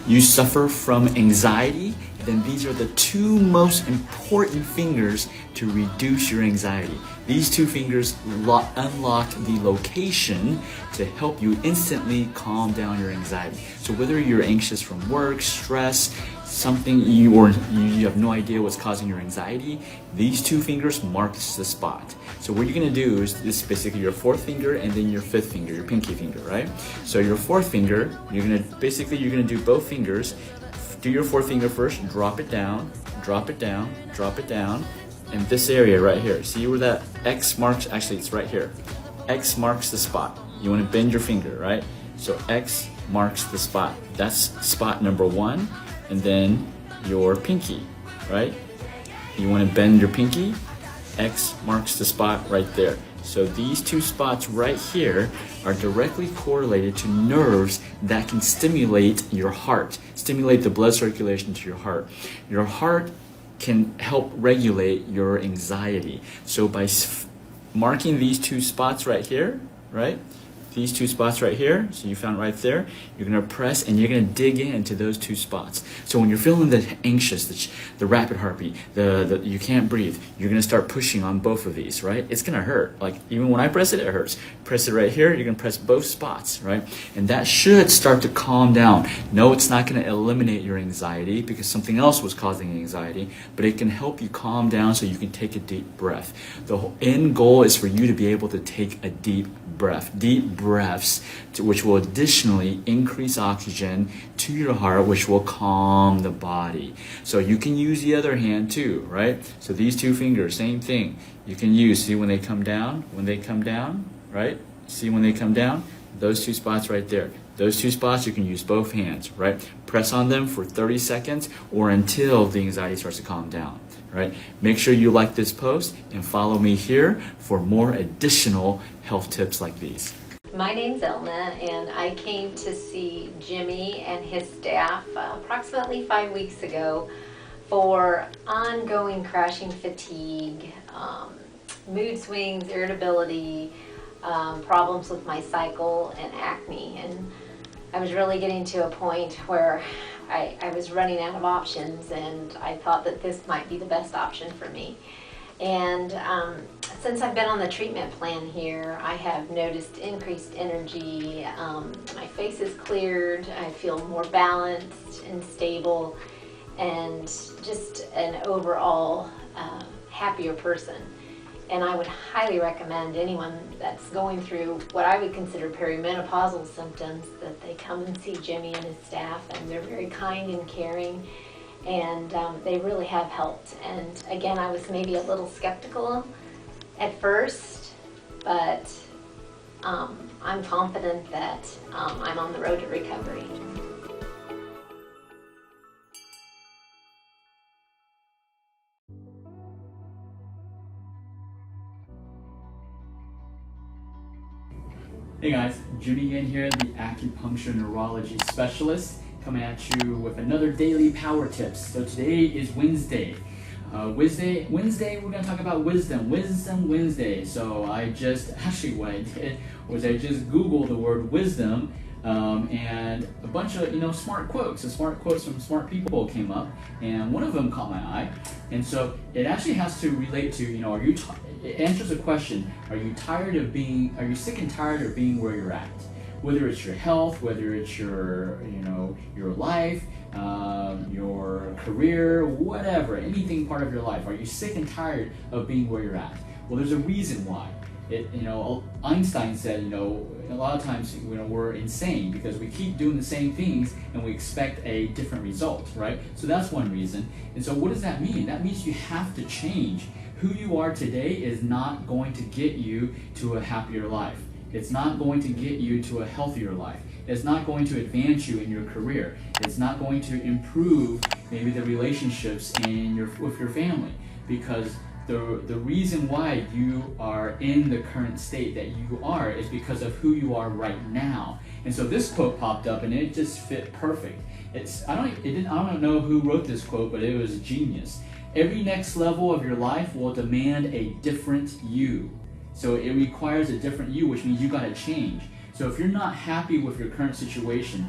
you suffer from anxiety, then these are the two most important fingers to reduce your anxiety. These two fingers unlock the location to help you instantly calm down your anxiety. So whether you're anxious from work, stress, something you have no idea what's causing your anxiety, these two fingers marks the spot. So what you're gonna do is this is basically your fourth finger and then your fifth finger, your pinky finger, right? So your fourth finger, you're gonna do both fingers. Do your fourth finger first, drop it down, drop it down, drop it down. And this area right here, see where that X marks, actually it's right here. X marks the spot. You wanna bend your finger, right? So X marks the spot. That's spot number one. And then your pinky, right? You wanna bend your pinky, X marks the spot right there. So these two spots right here are directly correlated to nerves that can stimulate your heart, stimulate the blood circulation to your heart. Your heart can help regulate your anxiety. So by marking these two spots right here, right? These two spots right here, so you found right there, you're gonna press and you're gonna dig into those two spots. So when you're feeling the anxious, the rapid heartbeat, the you can't breathe, you're gonna start pushing on both of these, right? It's gonna hurt. Like even when I press it, it hurts. Press it right here, you're gonna press both spots, right? And that should start to calm down. No, it's not gonna eliminate your anxiety because something else was causing anxiety, but it can help you calm down so you can take a deep breath. The whole end goal is for you to be able to take a deep breaths, which will additionally increase oxygen to your heart, which will calm the body. So you can use the other hand too, right? So these two fingers, same thing. You can use, see when they come down, right? See when they come down, those two spots right there. Those two spots, you can use both hands, right? Press on them for 30 seconds or until the anxiety starts to calm down, right? Make sure you like this post and follow me here for more additional health tips like these. My name's Elna, and I came to see Jimmy and his staff approximately 5 weeks ago for ongoing crashing fatigue, mood swings, irritability, problems with my cycle, and acne. And I was really getting to a point where I was running out of options, and I thought that this might be the best option for me. And since I've been on the treatment plan here, I have noticed increased energy. My face is cleared. I feel more balanced and stable, and just an overall happier person. And I would highly recommend anyone that's going through what I would consider perimenopausal symptoms that they come and see Jimmy and his staff, and they're very kind and caring, and they really have helped. And again, I was maybe a little skeptical at first, but I'm confident that I'm on the road to recovery. Hey guys, Jimmy again here, the acupuncture neurology specialist, coming at you with another daily power tips. So today is Wednesday. Wednesday, we're gonna talk about wisdom. Wisdom Wednesday. So I just, actually what I did was I just Googled the word wisdom, and a bunch of smart quotes. The smart quotes from smart people came up, and one of them caught my eye. And so it actually has to relate to it answers the question: Are you sick and tired of being where you're at? Whether it's your health, whether it's your life, your career, whatever, anything part of your life. Are you sick and tired of being where you're at? Well, there's a reason why. Einstein said, a lot of times, we're insane because we keep doing the same things and we expect a different result, right? So that's one reason. And so what does that mean? That means you have to change. Who you are today is not going to get you to a happier life. It's not going to get you to a healthier life. It's not going to advance you in your career. It's not going to improve maybe the relationships with your family, because the reason why you are in the current state that you are is because of who you are right now. And so this quote popped up and it just fit perfect. I don't know who wrote this quote, but it was genius. Every next level of your life will demand a different you. So it requires a different you, which means you gotta change. So if you're not happy with your current situation,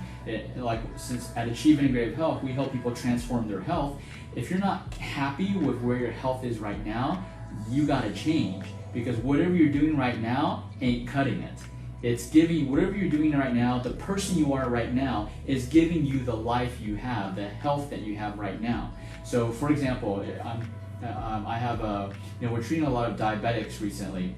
like since at Achieve Integrative Health, we help people transform their health. If you're not happy with where your health is right now, you gotta change, because whatever you're doing right now ain't cutting it. It's giving, whatever you're doing right now, the person you are right now is giving you the life you have, the health that you have right now. So for example, I have we're treating a lot of diabetics recently,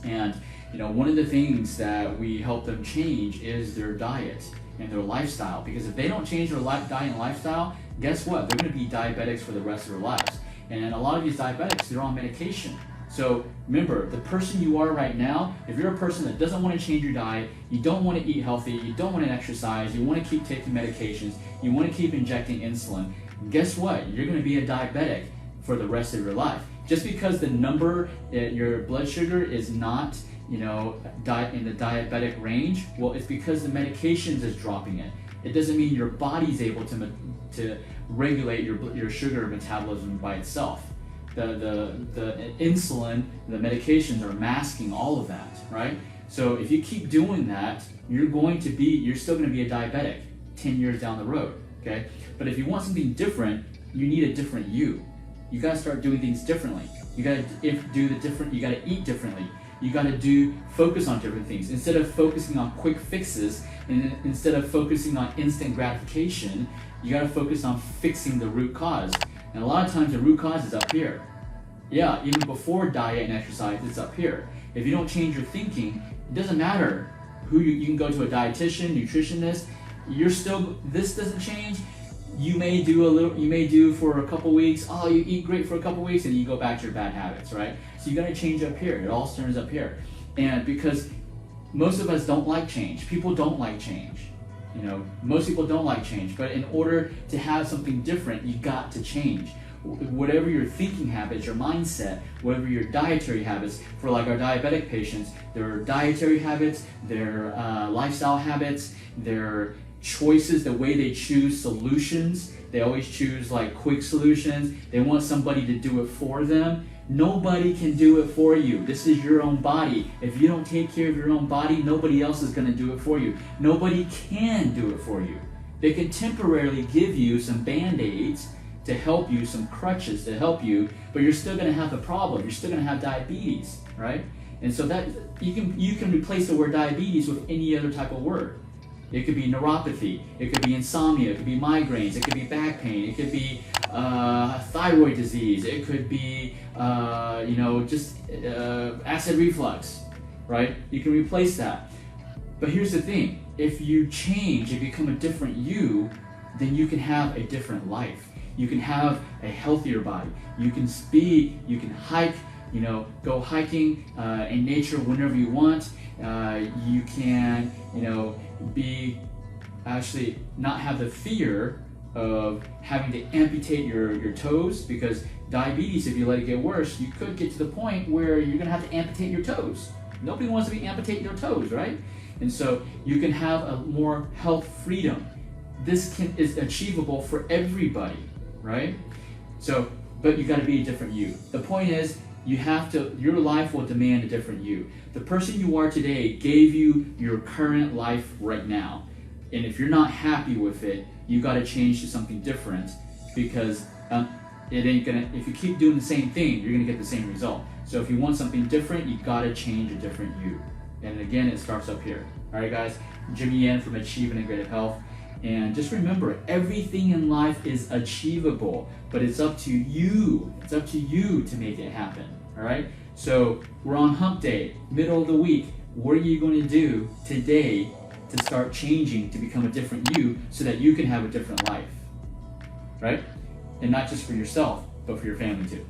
and one of the things that we help them change is their diet and their lifestyle, because if they don't change their diet and lifestyle, guess what? They're going to be diabetics for the rest of their lives. And a lot of these diabetics, they're on medication. So remember, the person you are right now, if you're a person that doesn't want to change your diet, you don't want to eat healthy, you don't want to exercise, you want to keep taking medications, you want to keep injecting insulin, guess what? You're going to be a diabetic for the rest of your life. Just because the number, your blood sugar is not in the diabetic range, well, it's because the medications is dropping it. It doesn't mean your body's able to regulate your sugar metabolism by itself. The insulin, the medications are masking all of that, right? So if you keep doing that, you're still going to be a diabetic 10 years down the road, okay? But if you want something different, you need a different you. You got to start doing things differently. You got to eat differently. You got to focus on different things. Instead of focusing on quick fixes, and instead of focusing on instant gratification, you got to focus on fixing the root cause. And a lot of times the root cause is up here. Yeah, even before diet and exercise, it's up here. If you don't change your thinking, it doesn't matter who you can go to a dietitian, nutritionist, this doesn't change. You may do for a couple weeks, you eat great for a couple weeks, and you go back to your bad habits, right? So you gotta change up here. It all starts up here. And because most of us don't like change. People don't like change. Most people don't like change, but in order to have something different, you got to change. Whatever your thinking habits, your mindset, whatever your dietary habits, for like our diabetic patients, their dietary habits, their lifestyle habits, their choices, the way they choose solutions. They always choose like quick solutions. They want somebody to do it for them. Nobody can do it for you. This is your own body. If you don't take care of your own body, nobody else is going to do it for you. Nobody can do it for you. They can temporarily give you some band-aids to help you, some crutches to help you, but you're still going to have the problem. You're still going to have diabetes, right? And so that you can replace the word diabetes with any other type of word. It could be neuropathy, it could be insomnia, it could be migraines, it could be back pain, it could be thyroid disease, it could be acid reflux, right? You can replace that. But here's the thing, if you change, if you become a different you, then you can have a different life. You can have a healthier body. You can speed, you can hike, go hiking in nature whenever you want. You can, not have the fear of having to amputate your toes, because diabetes, if you let it get worse, you could get to the point where you're gonna have to amputate your toes. Nobody wants to be amputating their toes, right? And so you can have a more health freedom. This is achievable for everybody, right? So, but you gotta be a different you. The point is, your life will demand a different you. The person you are today gave you your current life right now. And if you're not happy with it, you gotta change to something different, because if you keep doing the same thing, you're gonna get the same result. So if you want something different, you gotta change a different you. And again, it starts up here. All right, guys, Jimmy Yen from Achieve Integrative Health. And just remember, everything in life is achievable, but it's up to you. It's up to you to make it happen, all right? So we're on hump day, middle of the week. What are you going to do today to start changing, to become a different you, so that you can have a different life, right? And not just for yourself, but for your family too.